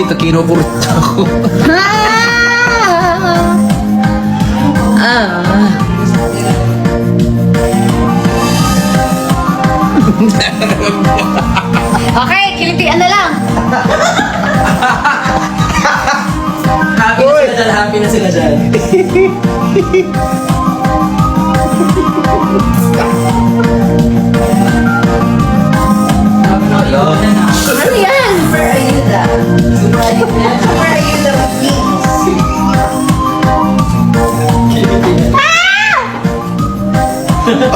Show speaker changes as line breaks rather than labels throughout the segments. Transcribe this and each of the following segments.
dito, kinukulit ako.
Okay, kilitian na lang.
Happy na sila dyan.
Ano yan?
Super ayuda. Super ayuda of kings.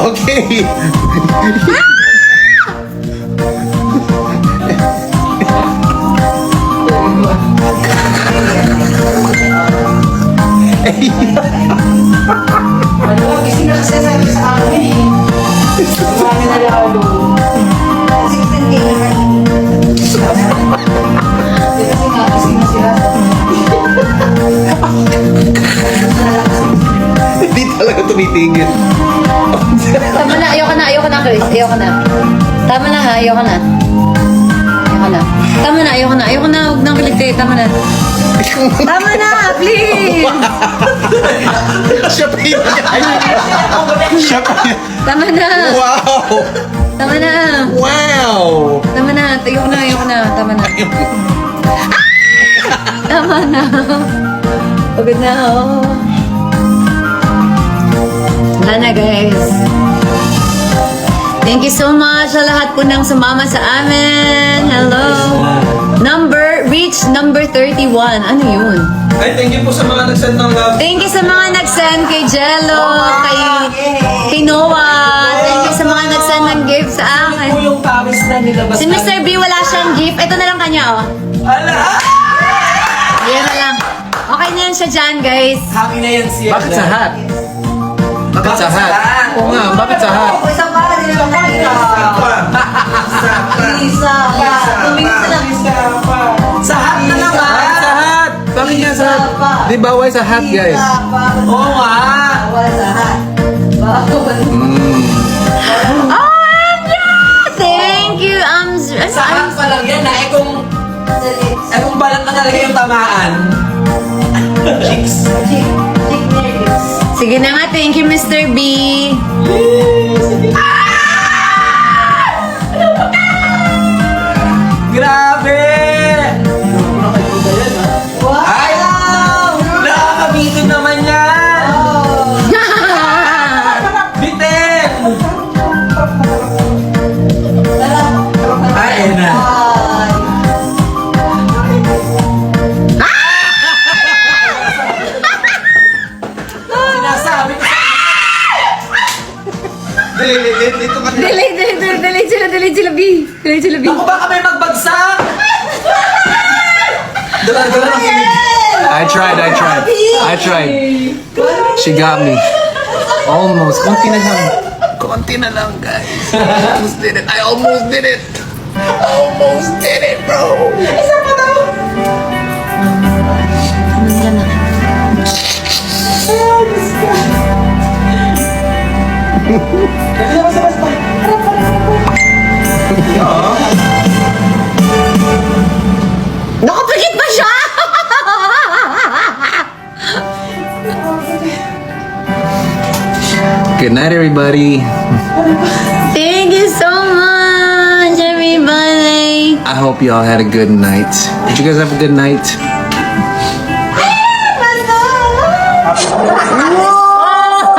Okay.
Ano, kasi nakasasabi sa akin eh. Kumami na lalo. 16K naman. Kasi nga, kasi nga sila.
Hindi talaga tumitigil.
Tama na, ayoko na, Chris. Ayoko na. Tama na ha, ayoko na. Tama na, ayoko na. Huwag nang kiliti, tama na. Tama na, please!
Siya pa yun. Siya pa yun.
Tama na!
Wow!
Tama na!
Wow!
Tama na, ayoko na. Tama na. Tama na. Pagod na ako. Wala na, guys. Thank you so much sa lahat po nang sumama sa amin. Hello. Reach number 31. Ano yun?
Ay, thank you po sa mga nag-send ng love.
Thank you sa mga nag-send kay Jello, kay Noah. Thank you sa mga nag-send ng gift sa
Po
akin.
yung pawis na nilabas.
Si Mr. B wala siyang gift. Ito na lang kanya, oh.
Ala!
Yan na lang. Okay na yan siya dyan, guys.
Happy na yan siya.
Bakit sa hat? Bakit sa hat?
hat?
Oo nga, bakit sa hat?
Isa pa, hindi lang Isa pa. Tumingin sila.
Sa hat na naman.
Bakit sa hat? Bakit yan sa hat? Di bawal sa hat, guys.
Oo nga.
Bawal sa hat. Bawal.
Oh, yeah! Thank you.
Sa hat pa lang yan na. Kung balat na talaga yung tamaan. Chicks.
Chick nervous.
Sige na nga, thank you, Mr. B.
Grabe!
Wow!
Ay! Nakakabitin naman yan! Bitin! Ay, ayun na. Sinasabi ko
Dito ka na.
Delete sila, B. Delete sila, B.
Ako baka may magbagsak! Dala lang si
I tried. She got me. Almost. Konti na lang, guys. Almost did it. I almost did it. Bro.
Isa pa daw!
Nandiyan na. Nakapikit pa siya!
Good night, everybody.
Thank you so much, everybody.
I hope you all had a good night. Did you guys have a good night?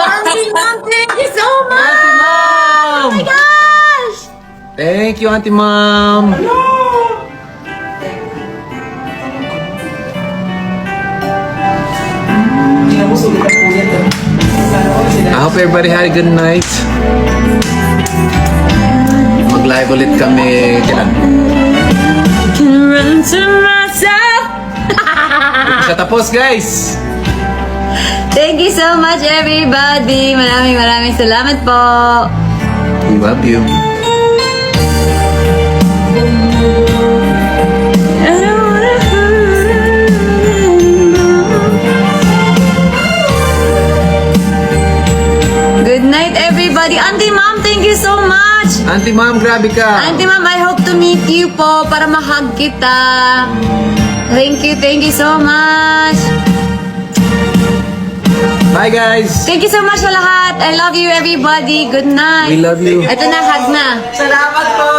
Auntie Mom, thank you so much! Oh my gosh!
Thank you, Auntie Mom. I hope everybody had a good night. Mag-live ulit kami. Kailan?
Can run to myself.
Sa tapos, guys.
Thank you so much, everybody. Maraming salamat po.
We love you.
I don't wanna hurt anymore. Good night, everybody. Auntie Mom, thank you so much.
Auntie Mom, grabe ka.
Auntie Mom, I hope to meet you po para mahag kita. Thank you so much.
Bye guys.
Thank you so much sa lahat. I love you everybody. Good night.
We love you.
Ito na, hug na.
Salamat po!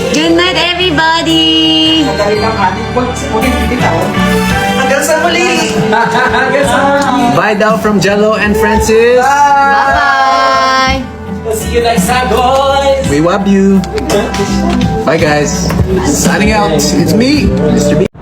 Good night everybody.
Madali lang ha. Huwag bitaw. Hanggang sa muli.
Bye daw from Jello and Francis.
Bye-bye.
See you next time, boys!
We love you. Bye guys. Signing out. It's me, Mr. B.